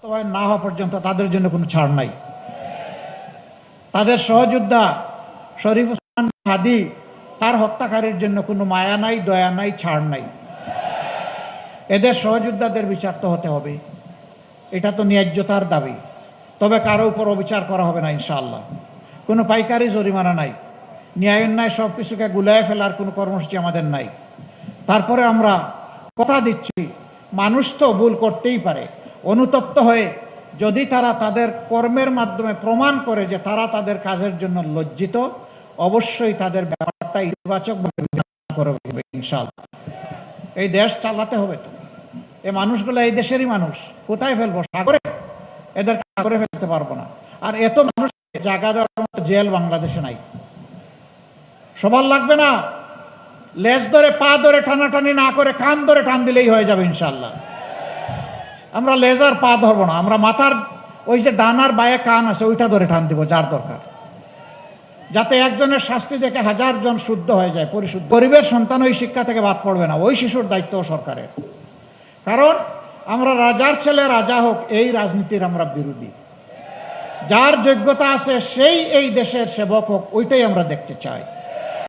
বাস্তবায়ন না হওয়া পর্যন্ত তাদের জন্য কোনো ছাড় নাই। তাদের সহযোদ্ধা শরীফ ওসমান হাদি তার হত্যাকারীর জন্য কোনো মায়া নাই, দয়া নাই, ছাড় নাই। এদের সহযোদ্ধাদের বিচার তো হতে হবে, এটা তো ন্যায্যতার দাবি। তবে কারো উপর অবিচার করা হবে না ইনশাআল্লাহ। কোনো পাইকারি জরিমানা নাই, ন্যায় অন্যায় সব কিছুকে গুলায় ফেলার কোনো কর্মসূচি আমাদের নাই। তারপরে আমরা কথা দিচ্ছি, মানুষ তো ভুল করতেই পারে। অনুতপ্ত হয়ে যদি তারা তাদের কর্মের মাধ্যমে প্রমাণ করে যে তারা তাদের কাজের জন্য লজ্জিত, অবশ্যই তাদের ব্যাপারটা ইতিবাচকভাবে বিবেচনা করবে ইনশাআল্লাহ। এই দেশ চালাতে হবে তো, এই মানুষগুলো এই দেশেরই মানুষ। কোথায় ফেলবো? সাগরে? এদের সাগরে ফেলতে পারবো না। আর এত মানুষ জায়গা দেওয়ার মতো জেল বাংলাদেশে নাই। সবার লাগবে না, লেজ ধরে পা ধরে টানাটানি না করে কান ধরে টান দিলেই হয়ে যাবে ইনশাআল্লাহ। আমরা লেজ আর পা ধরবো না, আমরা মাথার ওই যে ডানার বায়ে কান আছে ওইটা ধরে টান দিব যার দরকার, যাতে একজনের শাস্তি দেখে 1000 জন শুদ্ধ হয়ে যায়, পরিশুদ্ধ। গরিবের সন্তান ওই শিক্ষা থেকে বাদ পড়বে না, ওই শিশুর দায়িত্ব সরকারের। কারণ আমরা রাজার ছেলে রাজা হোক, এই রাজনীতির আমরা বিরোধী। যার যোগ্যতা আছে সেই এই দেশের সেবক হোক, ওইটাই আমরা দেখতে চাই।